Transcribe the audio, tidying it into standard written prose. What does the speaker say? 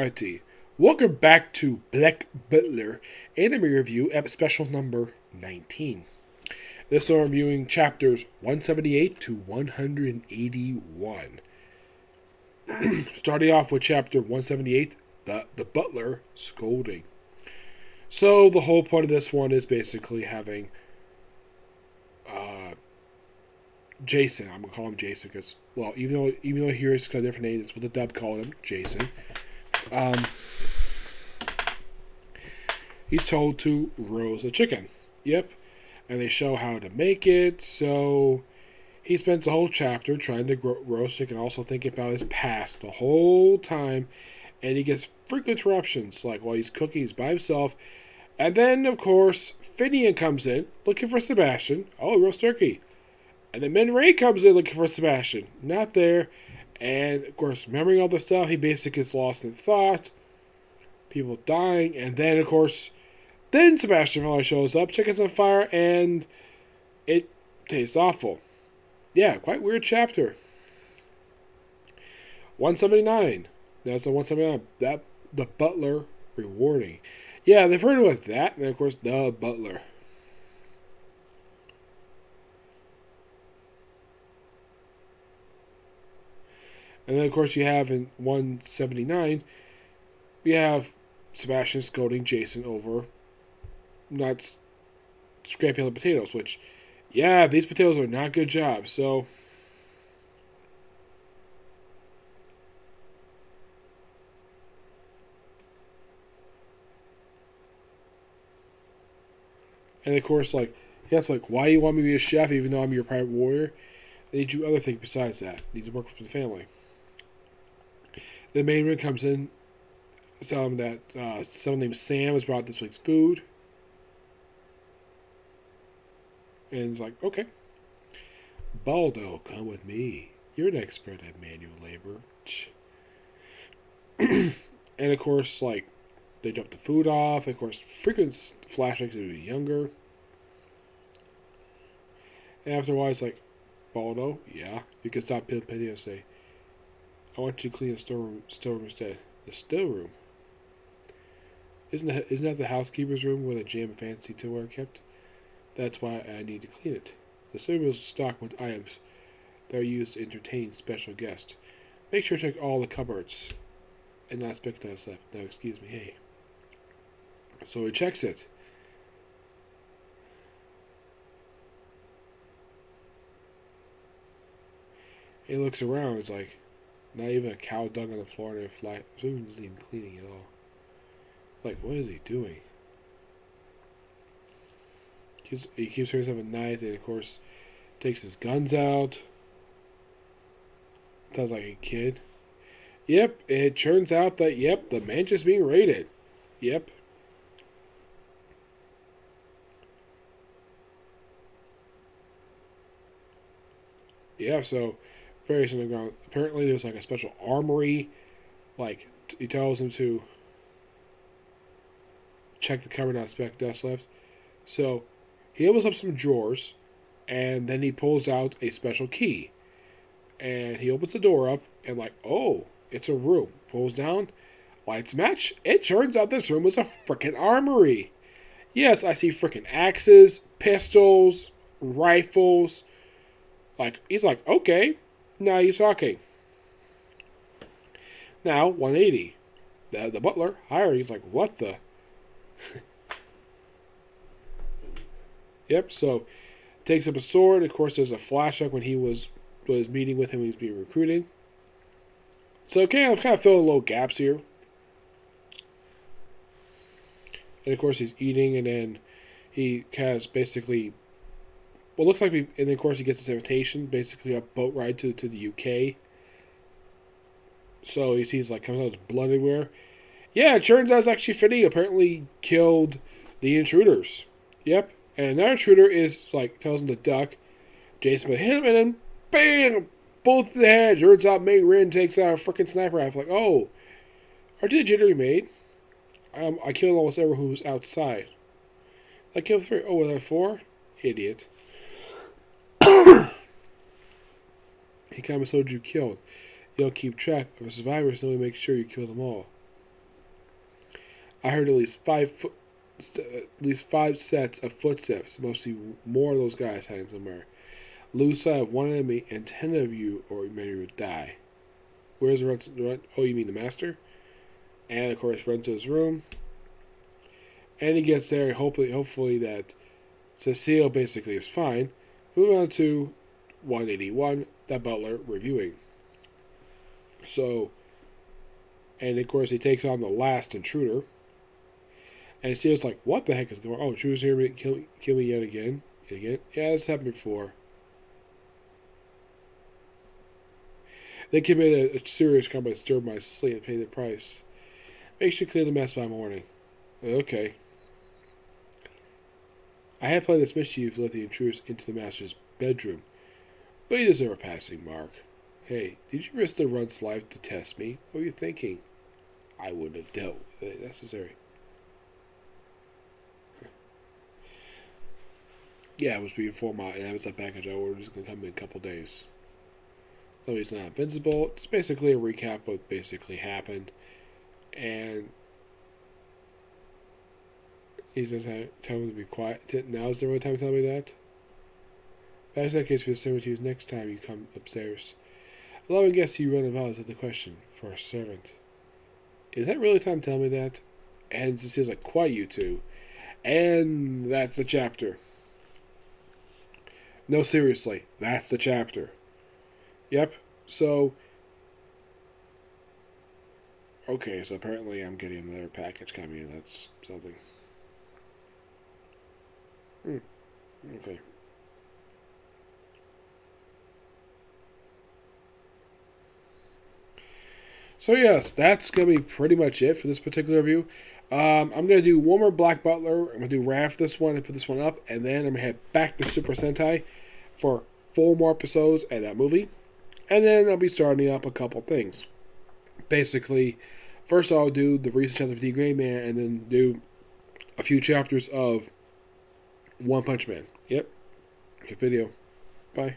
Alrighty. Welcome back to Black Butler Anime Review, special number 19. This is reviewing chapters 178 to 181. Starting off with chapter 178, the Butler scolding. So the whole point of this one is basically having Jason. I'm gonna call him Jason because, well, even though here it's got a different name, it's what the dub called him, Jason. He's told to roast a chicken. Yep. And they show how to make it. So he spends the whole chapter trying to roast chicken, also thinking about his past the whole time. And he gets frequent interruptions, like while he's cooking, he's by himself. And then, of course, Finian comes in looking for Sebastian. Oh, roast turkey. And then Min Ray comes in looking for Sebastian. Not there. And, of course, remembering all the stuff, he basically gets lost in thought. People dying. And then, of course, then Sebastian finally shows up. Chicken's on fire. And it tastes awful. Yeah, quite weird chapter. 179. That's the 179. The Butler rewarding. Yeah, they've heard of that. And, of course, the Butler. And then, of course, you have in 179, we have Sebastian scolding Jason over not scraping all the potatoes, which, yeah, these potatoes are not good jobs, so. And, of course, like, yes, like, why do you want me to be a chef even though I'm your private warrior? I need you other things besides that. I need to work for the family. The main man comes in, telling him that someone named Sam has brought this week's food. And he's like, okay. Baldo, come with me. You're an expert at manual labor. And of course, like, they dump the food off. Of course, frequent flashbacks to be younger. And after a while, it's like, Baldo, yeah, you can stop pitting and say, I want you to clean the storeroom instead. The storeroom? Isn't that the housekeeper's room where the jam and fancy tinware are kept? That's why I need to clean it. The storeroom is stocked with items that are used to entertain special guests. Make sure to check all the cupboards and not expect us left. No, excuse me, hey. So he checks it. He looks around, it's like, not even a cow dung on the floor and a fly. So he isn't even cleaning at all. Like, what is he doing? He keeps himself at night and, of course, takes his guns out. Sounds like a kid. Yep, it turns out that, yep, the mansion's being raided. Yep. Yeah, so various underground. Apparently, there's like a special armory. Like, he tells him to check the cupboard, not expect dust left. So he opens up some drawers, and then he pulls out a special key. And he opens the door up, and like, oh, it's a room. Pulls down, lights match. It turns out this room was a frickin' armory. Yes, I see frickin' axes, pistols, rifles. Like, he's like, okay. Now you're talking. Now, 180. The butler hired. He's like, what the? Yep, so takes up a sword. Of course, there's a flashback when he was meeting with him when he was being recruited. So, okay, I'm kind of filling little gaps here. And, of course, he's eating, and then he has basically well, looks like and then of course he gets his invitation, basically a boat ride to the UK. So he sees like comes out with blood everywhere. Yeah, it turns out it's actually Finney apparently killed the intruders. Yep. And another intruder is like tells him to duck. Jason would hit him and then bam! Both the head. Turns out May Rin takes out a freaking sniper rifle. Like, oh, are you jittery made? I killed almost everyone who was outside. I killed 3. Oh, were there 4? Idiot. He kind of told you killed. You don't keep track of the survivors, so you make sure you kill them all. I heard at least 5 sets of footsteps. Mostly more of those guys hiding somewhere. Lose sight of one enemy, and 10 of you or many would die. Where's the run? Oh, you mean the master? And of course, runs to his room. And he gets there, and hopefully that Cecile basically is fine. Moving on to 181, that Butler reviewing. So, and of course, he takes on the last intruder. And Cecile's like, what the heck is going on? Oh, intruder's here to kill me yet again. Yeah, this happened before. They committed a serious crime by disturbing my sleep and pay the price. Make sure you clear the mess by morning. Okay. I had planned this mischief to let the intruders into the master's bedroom, but he deserves a passing mark. Hey, did you risk the run's life to test me? What were you thinking? I wouldn't have dealt with it necessary. Yeah, it was before and I was that package I ordered was going to come in a couple days. So he's not invincible. It's basically a recap of what basically happened. And he's going to tell me to be quiet. Now is the right time to tell me that? That's that case for the servitude next time you come upstairs. Allow me to guess you run a vow is the question for a servant. Is that really time to tell me that? And Cecile's like, quiet you two. And that's the chapter. No, seriously, that's the chapter. Yep, so... Okay, so apparently I'm getting another package coming in. That's something. Okay. So yes, that's going to be pretty much it for this particular review. I'm going to do one more Black Butler. I'm going to do Raph this one and put this one up. And then I'm going to head back to Super Sentai for 4 more episodes of that movie. And then I'll be starting up a couple things. Basically, first I'll do the recent chapter of D Gray Man and then do a few chapters of One Punch Man. Yep. Good video. Bye.